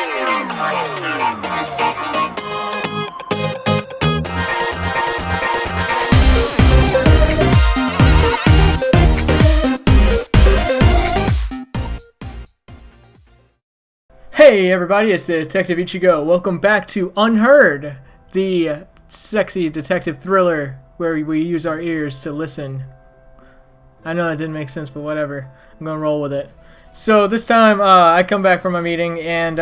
Hey everybody, it's Detective Ichigo. Welcome back to Unheard, the sexy detective thriller where we use our ears to listen. I know that didn't make sense, but whatever. I'm gonna roll with it. So this time, I come back from my meeting and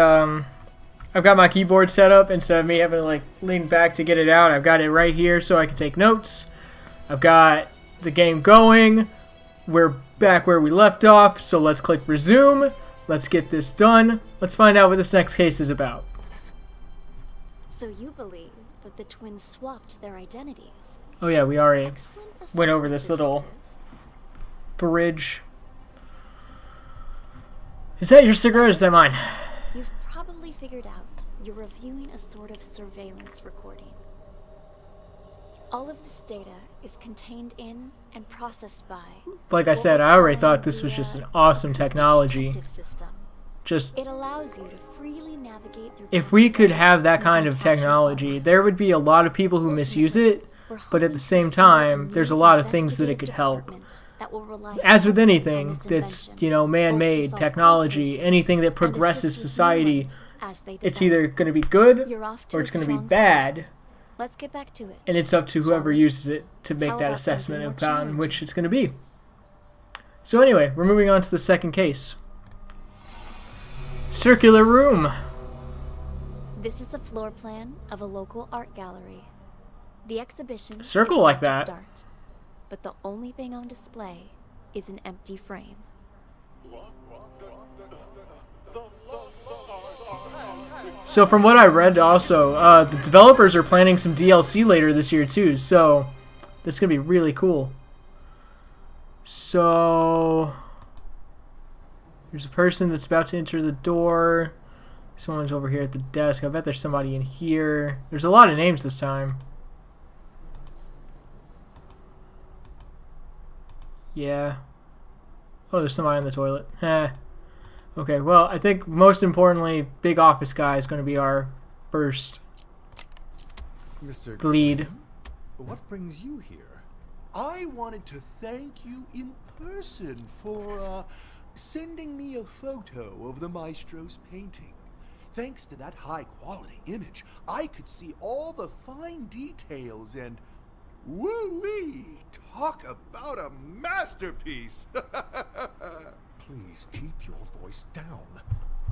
I've got my keyboard set up instead of me having to lean back to get it out. I've got it right here so I can take notes. I've got the game going. We're back where we left off, so let's click resume. Let's get this done. Let's find out what this next case is about. So you believe that the twins swapped their identities? Oh yeah, we already went over this little bridge. Is that your cigarette or is that mine? You've probably figured out you're reviewing a sort of surveillance recording. All of this data is contained in and processed by... Like I said, I already thought this was just an awesome technology. Just, it allows you to freely navigate through... If we could have that kind of technology, there would be a lot of people who misuse it, but at the same time, there's a lot of things that it could help. As with anything that's, man-made, technology, anything that progresses society, it's either going to be good or it's going to be bad. Let's get back to it. And it's up to whoever uses it to make that assessment upon which it's going to be. So anyway, we're moving on to the second case. Circular room. This is a floor plan of a local art gallery. The exhibition circle is like about that. To start, but the only thing on display is an empty frame. So from what I read also, the developers are planning some DLC later this year too, so this is going to be really cool. So there's a person that's about to enter the door. Someone's over here at the desk. I bet there's somebody in here. There's a lot of names this time. Yeah. Oh, there's somebody in the toilet. Okay, well, I think most importantly, Big Office Guy is going to be our first Mr. lead. What brings you here? I wanted to thank you in person for sending me a photo of the maestro's painting. Thanks to that high-quality image, I could see all the fine details and... woo-wee! Talk about a masterpiece! Please keep your voice down.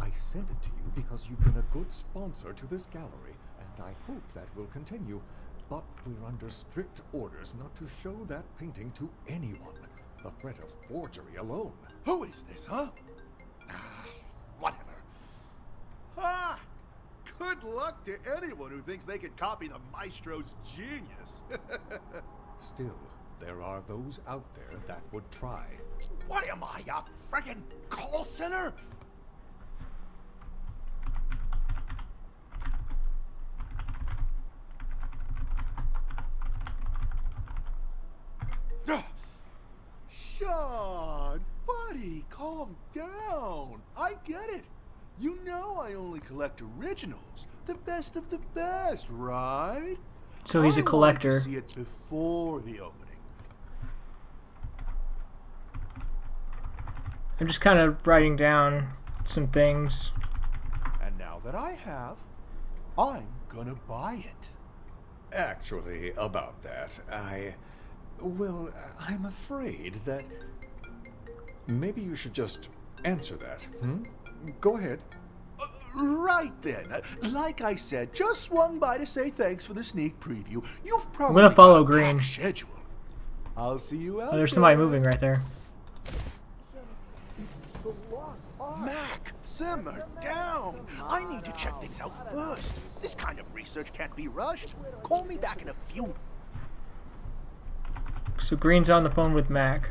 I sent it to you because you've been a good sponsor to this gallery, and I hope that will continue. But we're under strict orders not to show that painting to anyone. The threat of forgery alone. Who is this, huh? Whatever. Ah! Good luck to anyone who thinks they can copy the maestro's genius. Still, there are those out there that would try. What am I, a frickin' call center? Sean, buddy, calm down. I get it. You know I only collect originals, the best of the best, right? So he's a collector. I wanted to see it before the opening. I'm just kind of writing down some things. And now that I have, I'm gonna buy it. Actually, about that, I'm afraid that... Maybe you should just answer that, Go ahead. Right then. Like I said, just swung by to say thanks for the sneak preview. You've probably I'm gonna follow got a Green. packed schedule. I'll see you out Oh, there's there. somebody moving right there. Mac, simmer down. I need to check things out first. This kind of research can't be rushed. Call me back in a few So Green's on the phone with Mac.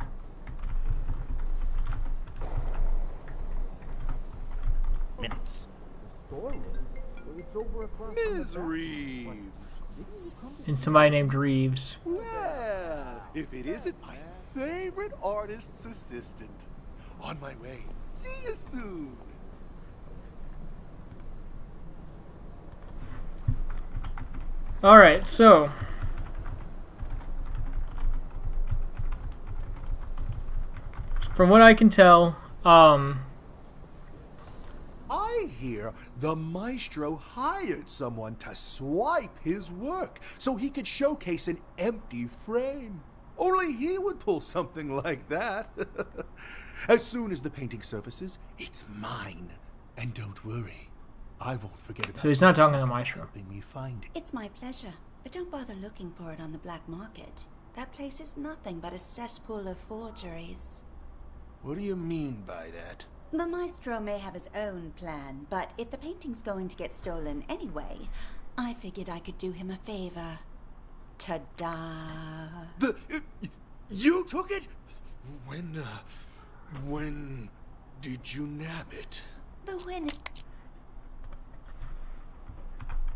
minutes. Ms. Reeves. And somebody named Reeves. Well, if it isn't my favorite artist's assistant. On my way. See you soon. Alright, so from what I can tell, I hear the maestro hired someone to swipe his work so he could showcase an empty frame. Only he would pull something like that. As soon as the painting surfaces, it's mine. And don't worry, I won't forget about it. So he's not talking to Maestro. Helping me find it. It's my pleasure, but don't bother looking for it on the black market. That place is nothing but a cesspool of forgeries. What do you mean by that? The maestro may have his own plan, but if the painting's going to get stolen anyway, I figured I could do him a favor. Ta-da! You took it? When did you nab it? When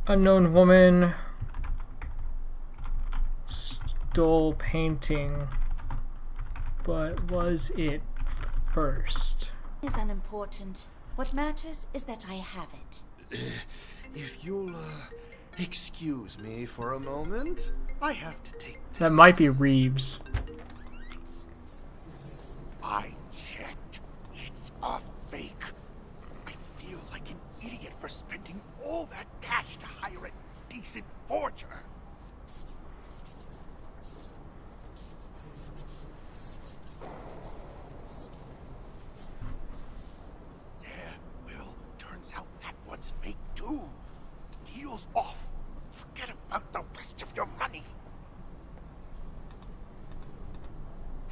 unknown woman stole painting, but was it first? is unimportant. What matters is that I have it. If you'll, excuse me for a moment, I have to take this. That might be Reeves. I checked. It's a fake. I feel like an idiot for spending all that cash to hire a decent forger. Yeah, well, turns out that one's fake too. The deal's off. Forget about the rest of your money.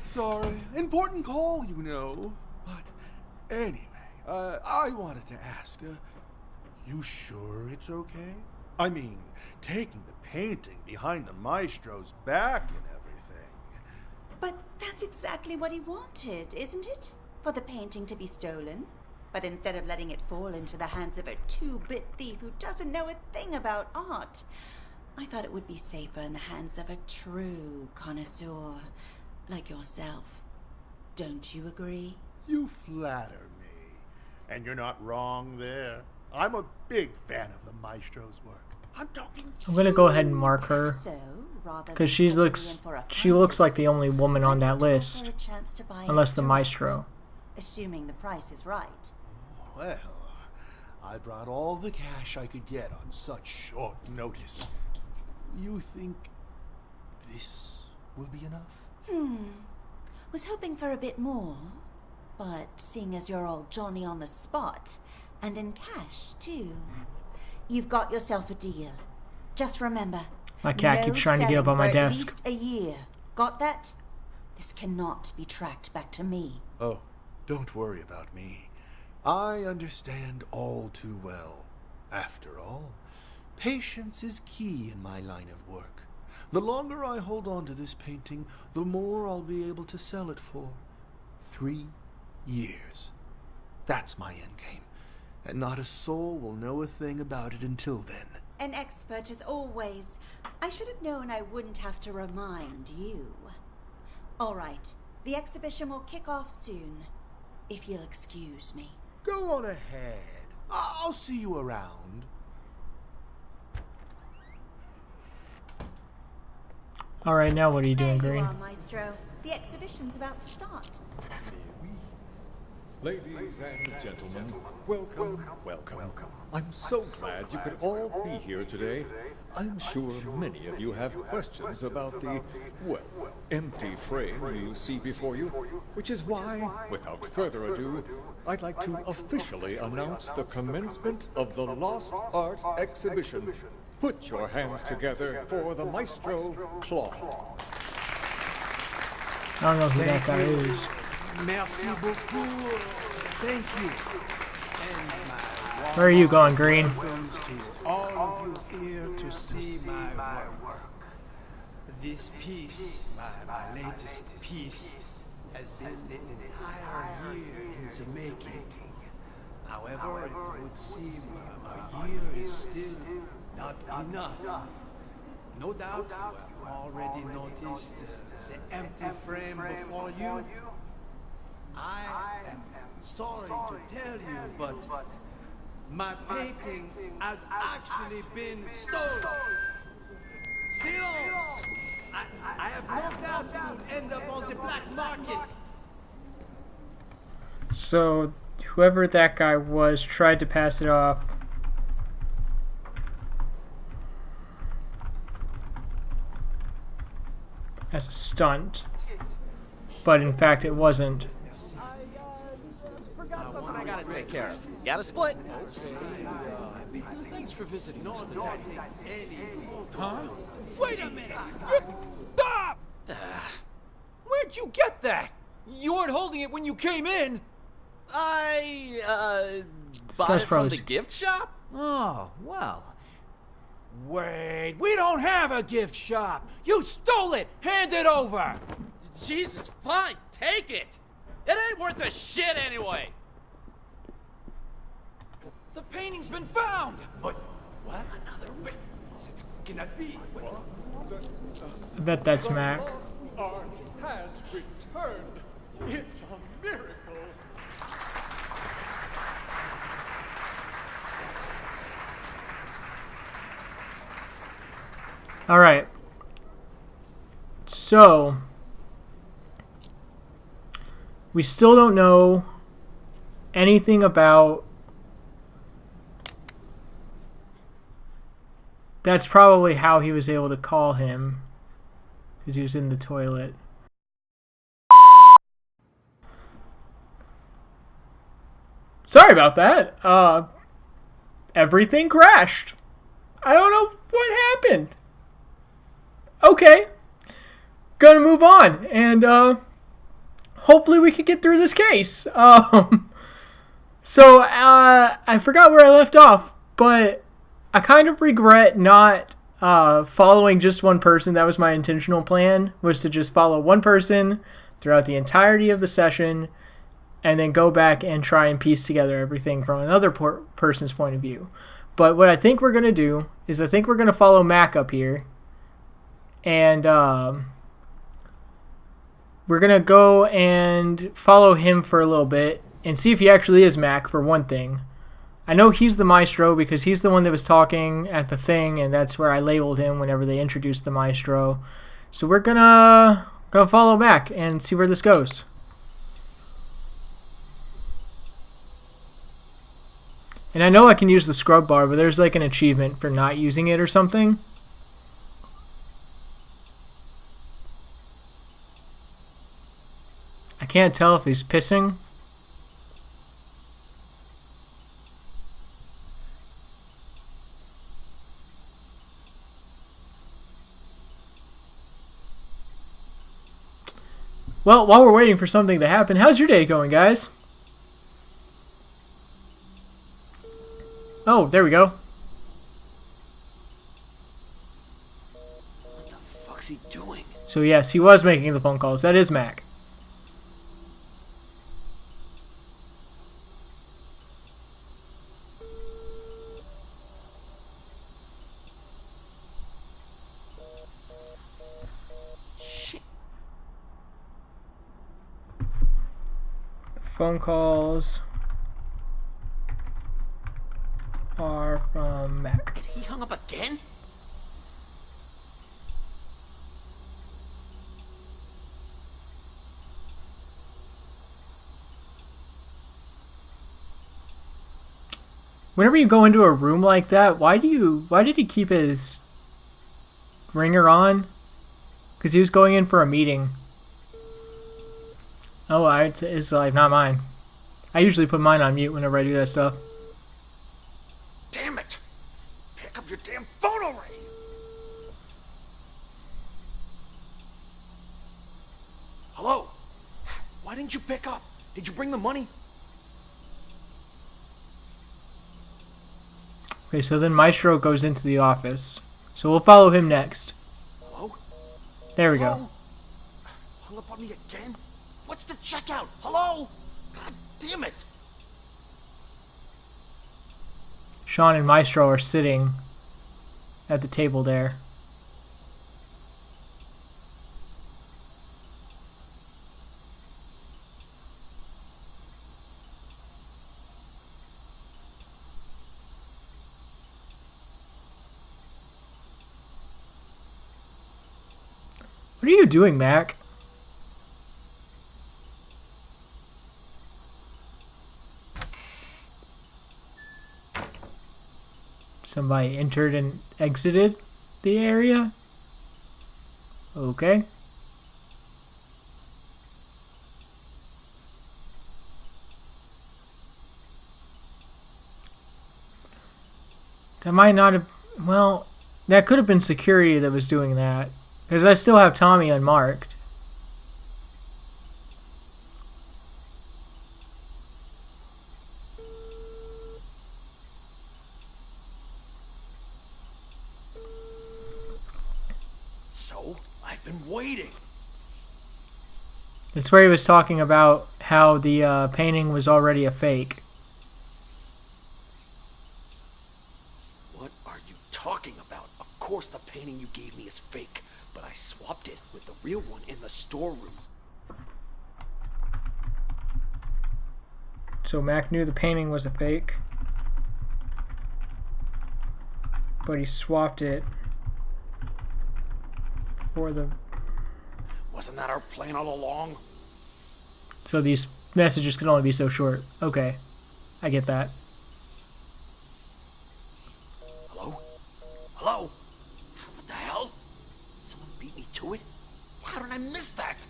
Sorry, important call, you know. But anyway, I wanted to ask, you sure it's okay? I mean, taking the painting behind the maestro's back and everything. But that's exactly what he wanted, isn't it? For the painting to be stolen. But instead of letting it fall into the hands of a two-bit thief who doesn't know a thing about art, I thought it would be safer in the hands of a true connoisseur. Like yourself. Don't you agree? You flatter me. And you're not wrong there. I'm a big fan of the maestro's work. I'm talking to I'm gonna go ahead and mark her So, rather because than she catching looks me in for a like the only woman on that list, for a chance to buy unless it the direct, maestro. assuming the price is right. Well, I brought all the cash I could get on such short notice. You think this will be enough? Was hoping for a bit more, but seeing as you're all Johnny on the spot, and in cash too, you've got yourself a deal. Just remember, My cat no keeps trying to get up on my selling for desk. at least a year. Got that? This cannot be tracked back to me. Oh, don't worry about me. I understand all too well. After all, patience is key in my line of work. The longer I hold on to this painting, the more I'll be able to sell it for. 3 years. That's my endgame. And not a soul will know a thing about it until then. An expert as always. I should have known I wouldn't have to remind you. All right, the exhibition will kick off soon, if you'll excuse me. Go on ahead. I'll see you around. Alright, now what are you doing, There you Green? are, Maestro. The exhibition's about to start. Ladies and gentlemen, welcome, welcome. I'm so glad you could all be here today. I'm sure many of you have questions about the, well, empty frame you see before you, which is why, without further ado, I'd like to officially announce the commencement of the Lost Art Exhibition. Put your hands together for the Maestro Claude. I don't know who that guy is. Merci beaucoup. Thank you. And my Where are you going, Green? welcomes to all of you here to see my work. This piece, my latest piece, has been an entire year in the making. However, it would seem a year is still not enough. No doubt you have already noticed the empty frame before you. I am sorry to tell you, but my painting has actually been stolen. Silence! I have no doubt you will end up on the black market. So, whoever that guy was tried to pass it off as a stunt, but in fact it wasn't. I gotta take care of. Got a split. Thanks for visiting us today. Huh? Wait a minute! Stop! Where'd you get that? You weren't holding it when you came in. I bought it from the gift shop? Oh, well. Wait, we don't have a gift shop. You stole it. Hand it over. Jesus, fine, take it. It ain't worth a shit anyway. The painting's been found. But what? Another way? It cannot be. I bet that's Mac. Lost art has returned. It's a miracle. Alright. So, we still don't know anything about... That's probably how he was able to call him, because he was in the toilet. Sorry about that. Everything crashed. I don't know what happened. Okay. Gonna move on, and hopefully we can get through this case. So I forgot where I left off, but I kind of regret not following just one person. That was my intentional plan, was to just follow one person throughout the entirety of the session, and then go back and try and piece together everything from another person's point of view. But what I think we're going to do is I think we're going to follow Mac up here, and we're going to go and follow him for a little bit and see if he actually is Mac, for one thing. I know he's the maestro because he's the one that was talking at the thing, and that's where I labeled him whenever they introduced the maestro. So we're gonna follow Mac and see where this goes. And I know I can use the scrub bar, but there's like an achievement for not using it or something. I can't tell if he's pissing. Well, while we're waiting for something to happen, how's your day going, guys? Oh, there we go. What the fuck's he doing? So yes, he was making the phone calls. That is Mac. Phone calls are from Mac. And he hung up again? Whenever you go into a room like that, why did he keep his ringer on? Because he was going in for a meeting. Oh, it's like not mine. I usually put mine on mute whenever I do that stuff. Damn it! Pick up your damn phone already! Hello? Why didn't you pick up? Did you bring the money? Okay, so then Maestro goes into the office. So we'll follow him next. Hello? There we Hello? go. Hung up on me again? What's the checkout? Hello? God damn it! Sean and Maestro are sitting at the table there. doing, Mac? Somebody entered and exited the area? Okay. That might not have... Well, that could have been security that was doing that. Because I still have Tommy unmarked. So, I've been waiting. That's where he was talking about how the painting was already a fake. What are you talking about? Of course the painting you gave me is fake, but I swapped it with the real one in the storeroom. So Mac knew the painting was a fake, but he swapped it for the... Wasn't that our plan all along? So these messages can only be so short. Okay, I get that. Hello? Hello? What the hell? Someone beat me to it? How did I miss that?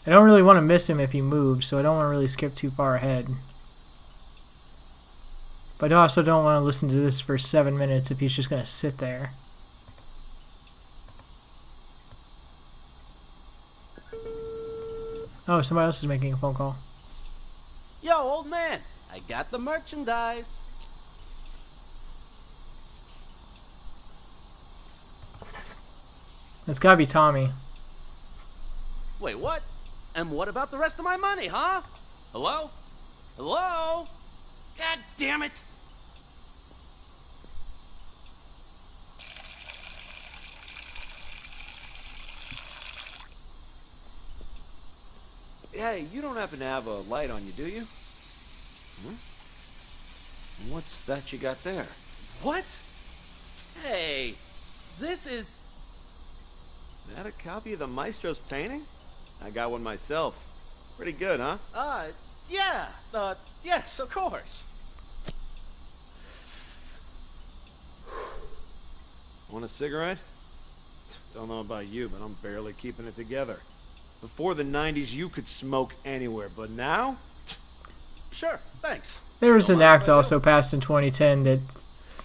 I don't really want to miss him if he moves, so I don't want to really skip too far ahead. But I also don't want to listen to this for 7 minutes if he's just going to sit there. Oh, somebody else is making a phone call. Yo, old man, I got the merchandise. It's gotta be Tommy. Wait, what? And what about the rest of my money, huh? Hello? Hello? God damn it! Hey, you don't happen to have a light on you, do you? What's that you got there? What? Hey, this is... Is that a copy of the Maestro's painting? I got one myself. Pretty good, huh? Yeah. Yes, of course. Want a cigarette? Don't know about you, but I'm barely keeping it together. Before the 90s, you could smoke anywhere, but now? Sure, thanks. There was an act also passed in 2010 that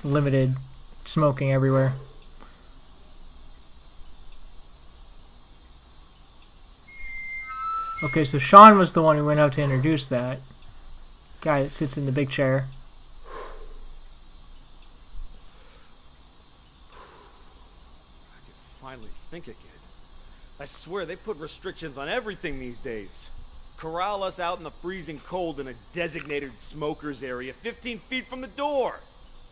limited smoking everywhere. Okay, so Sean was the one who went out to introduce that guy that sits in the big chair. I can finally think again. I swear they put restrictions on everything these days. Corral us out in the freezing cold in a designated smokers area 15 feet from the door.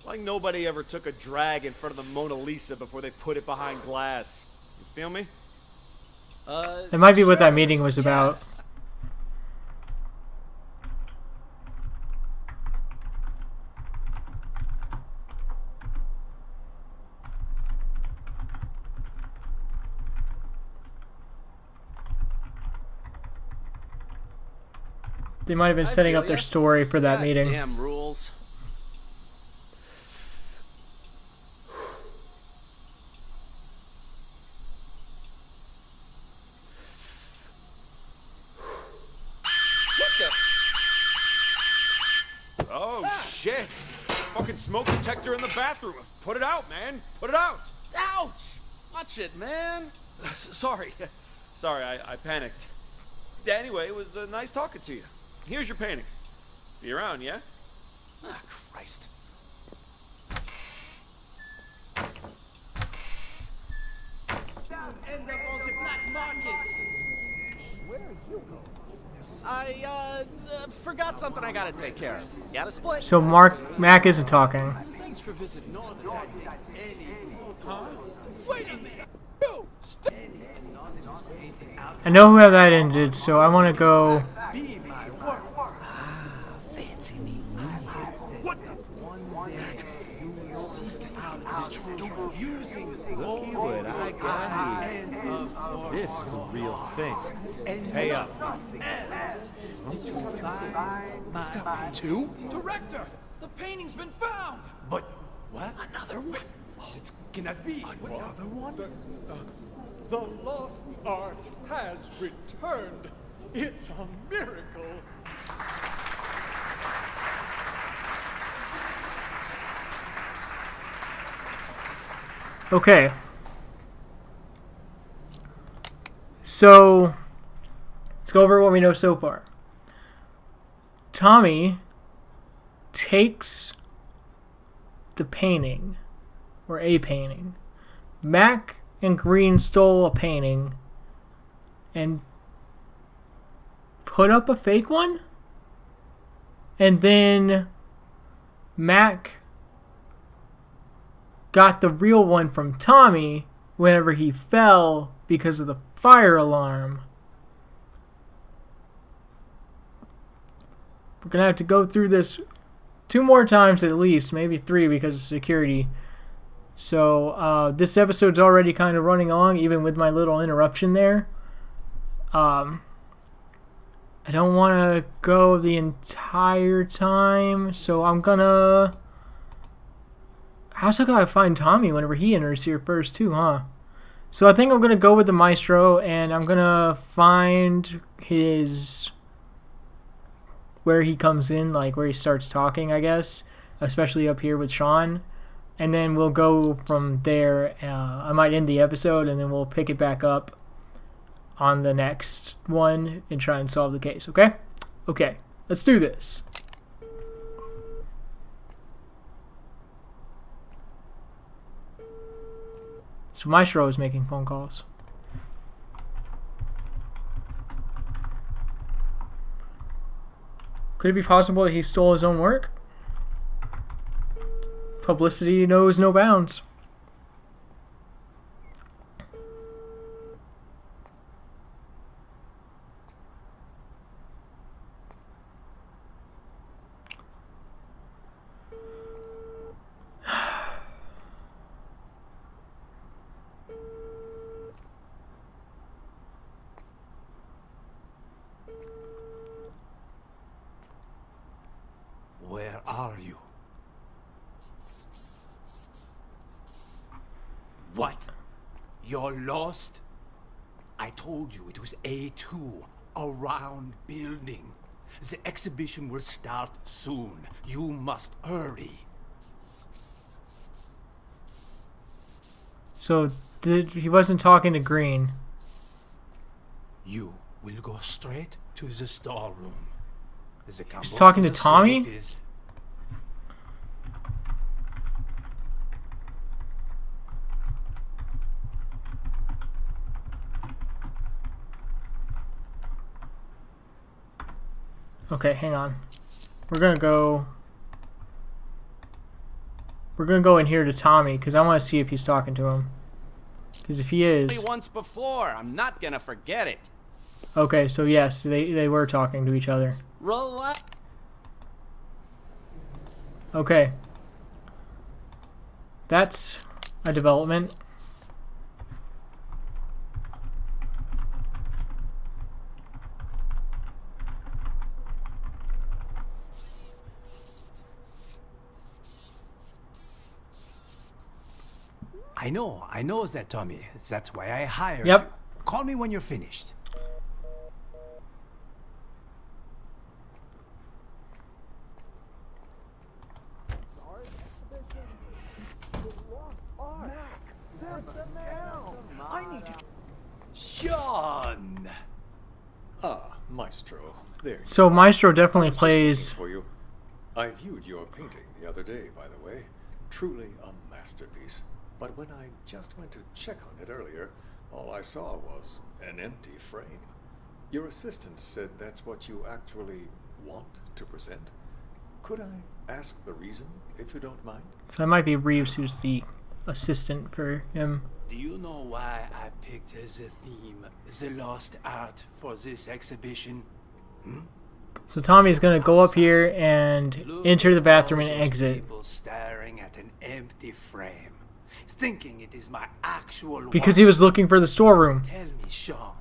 Like nobody ever took a drag in front of the Mona Lisa before they put it behind glass. You feel me? It might be what that meeting was about. They might have been setting up their story for that meeting. Damn rules. Oh, shit. Fucking smoke detector in the bathroom. Put it out, man. Put it out. Ouch! Watch it, man. Sorry. Sorry, I panicked. Anyway, it was nice talking to you. Here's your painting. See you around, yeah? Ah, Christ. End up on the black market. Where are you going? I forgot something I gotta take care of. Got a split. So Mac isn't talking. Thanks for visiting. Huh? Wait a minute! You! I know how that ended, so I want to go. Be my work. Fancy me lilac. What? One day you will seek out the truth using What I got here. and of course This is the real thing. and Pay up. nothing else to find my Two? Director, the painting's been found. But what? Another one. It cannot be. Another one? The lost art has returned. It's a miracle. Okay. So, let's go over what we know so far. Tommy takes the painting, or a painting. Mac and Green stole a painting and put up a fake one? And then Mac got the real one from Tommy whenever he fell because of the fire alarm. We're going to have to go through this 2 more times at least, maybe 3 because of security. So this episode's already kind of running along, even with my little interruption there. I don't want to go the entire time, so I'm gonna... How's I gotta find Tommy whenever he enters here first too, huh? So I think I'm gonna go with the Maestro, and I'm gonna find his... where he comes in, like where he starts talking, I guess. Especially up here with Sean. And then we'll go from there. I might end the episode, and then we'll pick it back up on the next one and try and solve the case, okay? Okay, let's do this. So Maestro is making phone calls. Could it be possible that he stole his own work? Publicity knows no bounds. Where are you? What? You're lost? I told you it was A2, a round building. The exhibition will start soon. You must hurry. So he wasn't talking to Green. You will go straight to the storeroom. He's talking to Tommy? Okay, hang on. We're gonna go in here to Tommy because I want to see if he's talking to him. Because if he is, Once before, I'm not gonna forget it. okay. So yes, they were talking to each other. Relax. Okay, that's a development. I know that, Tommy. That's why I hired Yep. you. Call me when you're finished. Sean! Ah, Maestro. There. So Maestro I definitely was just plays. looking for you. I viewed your painting the other day, by the way. Truly a masterpiece. But when I just went to check on it earlier, all I saw was an empty frame. Your assistant said that's what you actually want to present. Could I ask the reason, if you don't mind? So it might be Reeves who's the assistant for him. Do you know why I picked as a theme the lost art for this exhibition? So Tommy's gonna go up here and Look enter the at bathroom all and those exit. people staring at an empty frame, thinking it is my actual Because work. he was looking for the storeroom. Tell me, Sean.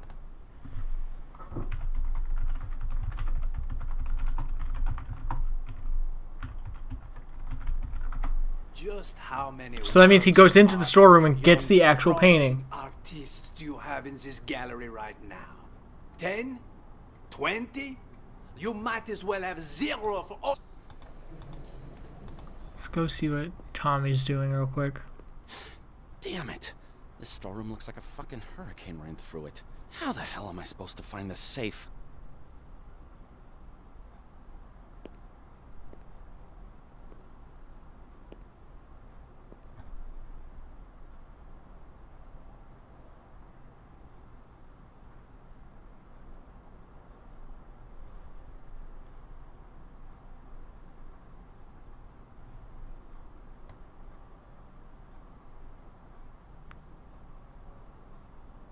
Just how many So that means he goes works into of the art storeroom and young gets the actual promising painting. artists do you have in this gallery right now? 10? 20? You might as well have 0 for all. Let's go see what Tommy's doing real quick. Damn it. This storeroom looks like a fucking hurricane ran through it. How the hell am I supposed to find this safe?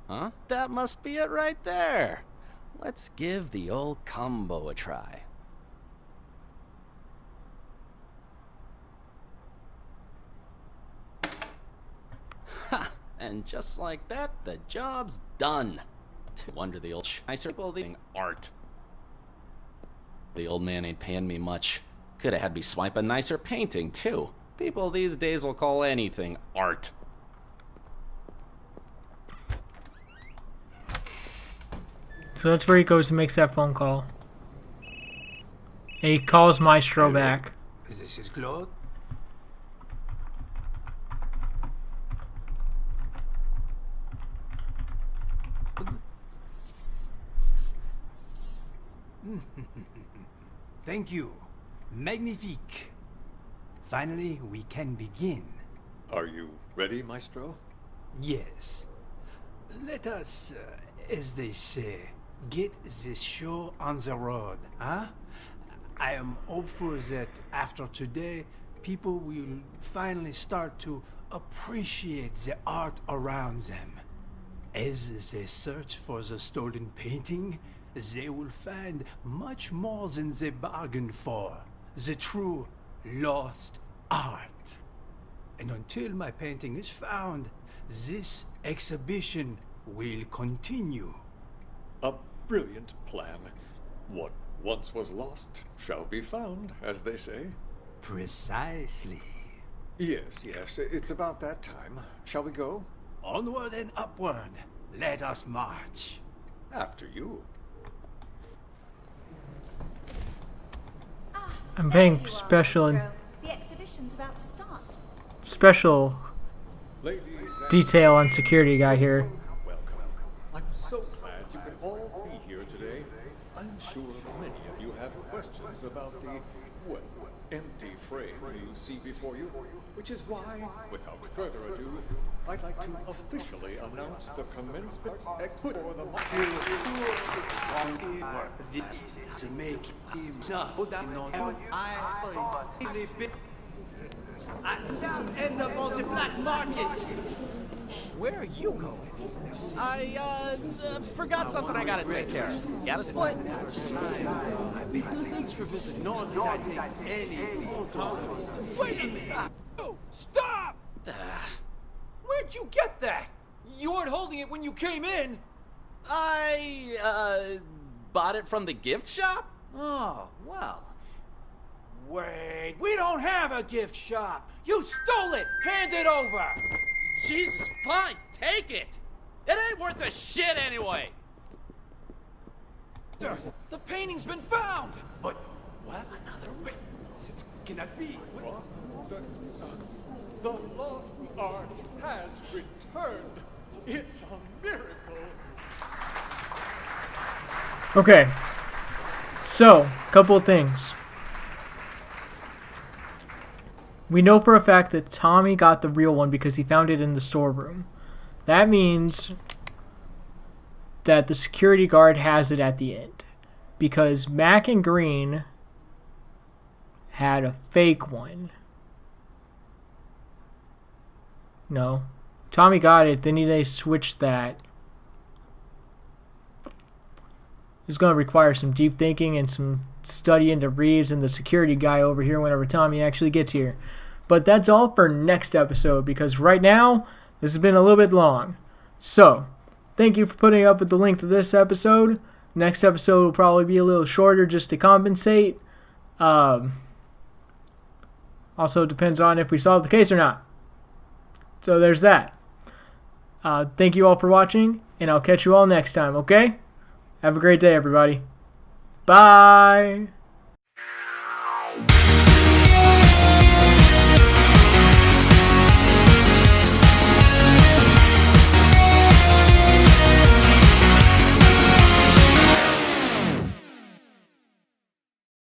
Huh? That must be it right there. Let's give the old combo a try. Ha! And just like that, the job's done. No wonder the old nicer people thing art. The old man ain't paying me much. Could have had me swipe a nicer painting, too. People these days will call anything art. So that's where he goes and makes that phone call. And he calls Maestro back. This is Claude. Thank you. Magnifique. Finally, we can begin. Are you ready, Maestro? Yes. Let us, as they say, get this show on the road, huh? I am hopeful that after today, people will finally start to appreciate the art around them. As they search for the stolen painting, they will find much more than they bargained for. The true lost art. And until my painting is found, this exhibition will continue. A brilliant plan. What once was lost shall be found, as they say. Precisely. Yes, it's about that time. Shall we go? Onward and upward. Let us march. After you. I'm paying There you are, special Maestro. The exhibition's about to start. special Ladies and detail on security guy here. welcome. I'm so glad you could all be here today. I'm sure many of you have questions about the, well, empty frame you see before you, which is why, without further ado, I'd like to officially announce the commencement for the This to make him I end up on the black market. Where are you going? I, forgot something I gotta take care of. Got a split? Thanks for visiting. Nor did I take any photos of it. Wait! Oh, stop! Where'd you get that? You weren't holding it when you came in. I, bought it from the gift shop? Oh, well. Wait, we don't have a gift shop. You stole it. Hand it over. Jesus, fine, take it. It ain't worth a shit anyway. The painting's been found. But what? Another way? This cannot be. The lost art has returned. It's a miracle. Okay. So, couple of things. We know for a fact that Tommy got the real one because he found it in the storeroom. That means that the security guard has it at the end. Because Mac and Green had a fake one. No. Tommy got it, then they switched that. It's going to require some deep thinking and some study into Reeves and the security guy over here whenever Tommy actually gets here. But that's all for next episode, because right now, this has been a little bit long. So, thank you for putting up with the length of this episode. Next episode will probably be a little shorter just to compensate. Also, it depends on if we solve the case or not. So there's that. Thank you all for watching, and I'll catch you all next time, okay? Have a great day, everybody. Bye!